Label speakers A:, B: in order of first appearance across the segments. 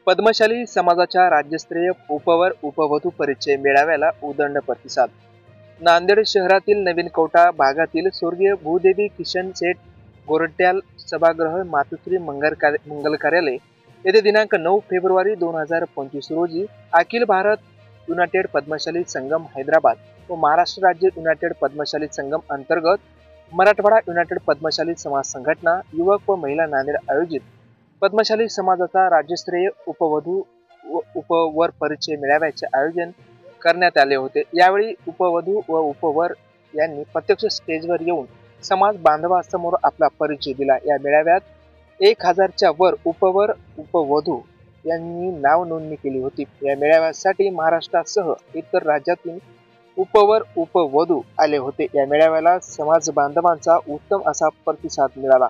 A: पद्मशाली समाजाच्या राज्यस्तरीय उपवर उपवधू परिचय मेळाव्याला उदंड प्रतिसाद। नांदेड शहरातील नवीन कोटा भागातील स्वर्गीय भूदेवी किशन सेठ गोरट्याल सभागृह मातोश्री मंगल कार्यालय येथे दिनांक 9 फेब्रुवारी 2025 रोजी अखिल भारत युनायटेड पद्मशाली संगम हैदराबाद व महाराष्ट्र राज्य युनायटेड पद्मशाली संगम अंतर्गत मराठवाडा युनायटेड पद्मशाली समाज संघटना युवक व महिला नांदेड आयोजित पद्मशाली समाजाचा राज्यस्तरीय उपवधू व उपवर परिचय मेळाव्याचे आयोजन करण्यात आले होते। यावेळी उपवधू व उपवर यांनी प्रत्यक्ष स्टेजवर येऊन समाज बांधवांसमोर आपला परिचय दिला। या मेळाव्यात 1000च्या वर उपवर उपवधू यांनी नाव नोंदणी केली होती। या मेळाव्यासाठी महाराष्ट्रासह इतर राज्यातून उपवर उपवधू आले होते। या मेळाव्याला समाज बांधवांचा उत्तम असा प्रतिसाद मिळाला।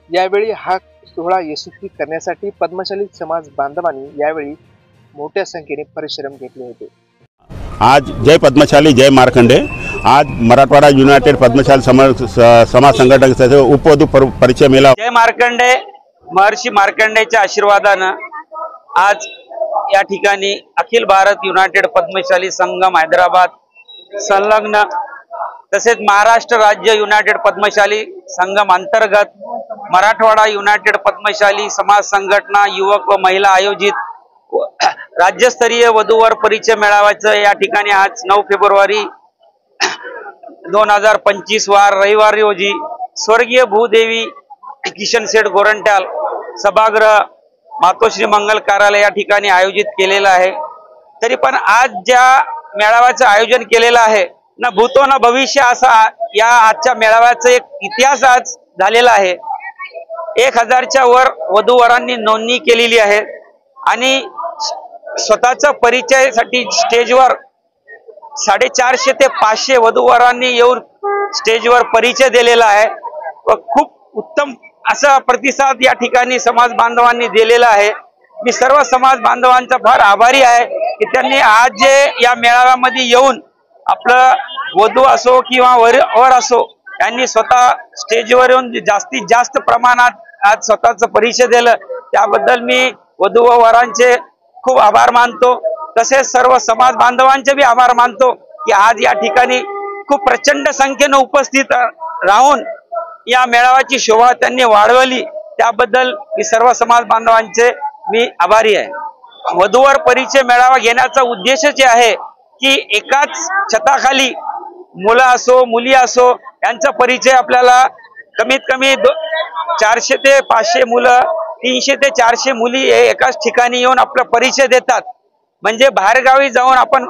A: यावेळी हा सोहळा यशस्वी करण्यासाठी पद्मशाली समाज बांधवांनी यावेळी मोठ्या संख्येने परिश्रम घेतले होते।
B: आज जय पद्मशाली जय मार्कंडे। आज मराठवाडा युनायटेड पद्मशाली समाज संघटनेचा उपवधू परिचय मेळावा
C: जय मार्कंडे महर्षी मार्कंडेच्या आशीर्वादानं आज या ठिकाणी अखिल भारत युनायटेड पद्मशाली संगम हैदराबाद संलग्न तसेच महाराष्ट्र राज्य युनायटेड पद्मशाली संगम अंतर्गत मराठवाडा युनायटेड पद्मशाली समाज संघटना युवक व महिला आयोजित राज्यस्तरीय वधूवर परिचय मेळाव्याचं या ठिकाणी आज 9 फेब्रुवारी 2025 वार रविवार रोजी स्वर्गीय भूदेवी किशन सेठ गोरंट्याल सभागृह मातोश्री मंगल कार्यालय या ठिकाणी आयोजित केलेला आहे। तरी पण आज ज्या मेळाव्याचं आयोजन केलेलं आहे न भूतो न भविष्य असा या आजच्या मेळाव्याचा एक इतिहास आज झालेला आहे। 1000च्या वर वधूवरांनी नोंदणी केलेली आहे आणि स्वतःच्या परिचयासाठी स्टेजवर 450 ते 500 वधूवरांनी येऊन स्टेजवर परिचय दिलेला आहे व खूप उत्तम असा प्रतिसाद या ठिकाणी समाज बांधवांनी दिलेला आहे। मी सर्व समाज बांधवांचा फार आभारी आहे की त्यांनी आज जे या मेळाव्यामध्ये येऊन आपलं वधू असो किंवा वर असो यांनी स्वतः स्टेजवर येऊन जास्तीत जास्त प्रमाणात आज स्वतःचा परिचय दिला, त्याबद्दल मी वधू व वरांचे खूप आभार मानतो। तसेच सर्व समाज बांधवांचे भी आभार मानतो की आज या ठिकाणी खूप प्रचंड संख्येने उपस्थित राहून या मेळाव्याची शोभा त्यांनी वाढवली, त्याबद्दल मी सर्व समाज बांधवांचे मी आभारी आहे। वधूवर परिचय मेळावा घेण्याचा उद्देश जे आहे की एकाच छताखाली मुलं असो मुली असो यांचा परिचय आपल्याला कमीत कमी 400 ते 500 मुलं 300 ते 400 मुली एकाच ठिकाणी येऊन आपला परिचय देतात। म्हणजे बाहेरगावी जाऊन आपण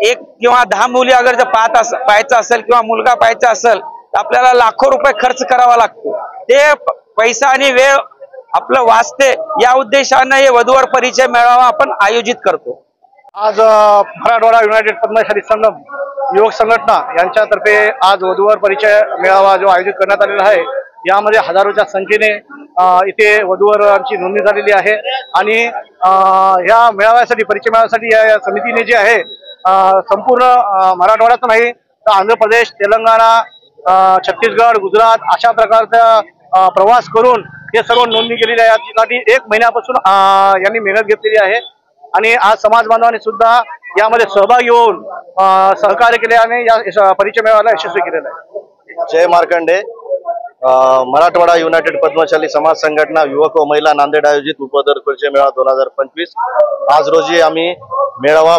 C: 1 किंवा 10 मुली अगर जर पाहायचं असेल किंवा मुलगा पाहायचा असेल तर आपल्याला लाखो रुपये खर्च करावा लागतो। ते पैसा आणि वेळ आपलं वाचते, या उद्देशाने हे वधूवर परिचय मेळावा आपण आयोजित करतो।
D: आज मराठवाडा युनायटेड पद्मशाली संगम युवक संघटना यांच्यातर्फे आज वधूवर परिचय मेळावा जो आयोजित करण्यात आलेला आहे, यामध्ये हजारोच्या संख्येने इथे वधूवरांची नोंदणी झालेली आहे आणि या मेळाव्यासाठी परिचय मेळाव्यासाठी या समितीने जे आहे संपूर्ण मराठवाड्यात नाही तर आंध्र प्रदेश, तेलंगणा, छत्तीसगड, गुजरात अशा प्रकारचा प्रवास करून हे सर्व नोंदणी केलेली आहे। यासाठी 1 महिन्यापासून यांनी मेहनत घेतलेली आहे आणि आज समाज बांधवांनी सुद्धा यामध्ये सहभागी होऊन सहकार्य केले आणि या परिचय मेळाव्याला यशस्वी केलेला आहे।
E: जय मार्कंडे। मराठवाडा युनायटेड पद्मशाली समाज संघटना युवक व महिला नांदेड आयोजित उपवर परिचय मेळावा 2025 आज रोजी आम्ही मेळावा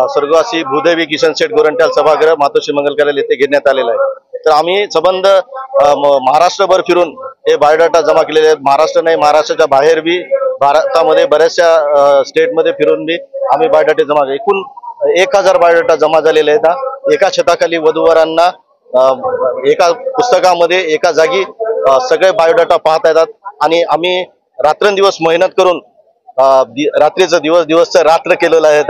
E: स्वर्गवासी भूदेवी किशन सेठ गोरंट्याल सभागृह मातोश्री मंगल कार्यालय येथे घेण्यात आलेला आहे। तर आम्ही संबंध महाराष्ट्रभर फिरून हे बायोडाटा जमा केलेले आहेत। महाराष्ट्र नाही, महाराष्ट्राच्या बाहेर बी भारतामध्ये बऱ्याचशा स्टेटमध्ये फिरून बी आम्ही बायोडाटे जमा केले। एकूण 1000 बायोडाटा जमा झालेले आहेत। एका छताखाली वधूवरांना एका पुस्तकामध्ये एका जागी सगळे बायोडाटा पाहता येतात आणि आम्ही रात्रंदिवस मेहनत करून रात्रीचं दिवसचं रात्र केलेलं आहे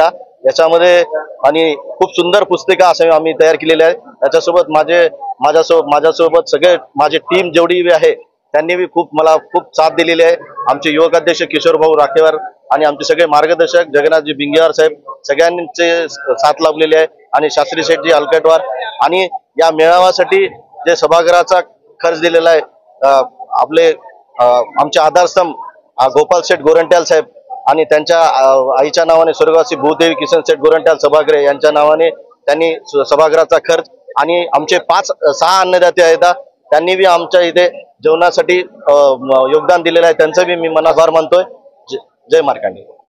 E: याच्यामध्ये आणि खूप सुंदर पुस्तिका असे आम्ही तयार केलेली आहे। त्याच्यासोबत माझ्यासोबत सगळे माझी टीम जेवढी आहे त्यांनी बी मला खूप साथ दिलेली आहे। आमचे युवक अध्यक्ष किशोर भाऊ राखेवार आणि आमचे सगळे मार्गदर्शक जगन्नाथजी बिंगेवार साहेब सगळ्यांचे साथ लाभलेले आहे आणि शास्त्री शेठजी अलकटवार आणि या मेळाव्यासाठी जे सभागृहाचा खर्च दिलेला आहे आपले आमचे आधारस्तंभ गोपाल शेठ गोरंट्याल साहेब आणि त्यांच्या आईच्या नावाने स्वर्गवासी भूदेवी किशन शेठ गोरंट्याल सभागृह यांच्या नावाने त्यांनी सभागृहाचा खर्च आणि आमचे 5-6 अन्नदाते आहेत त्यांनी बी आमच्या इथे जेवणासाठी योगदान दिलेलं आहे, त्यांचं बी मी मनाभार मानतोय. जय मार्कंडे.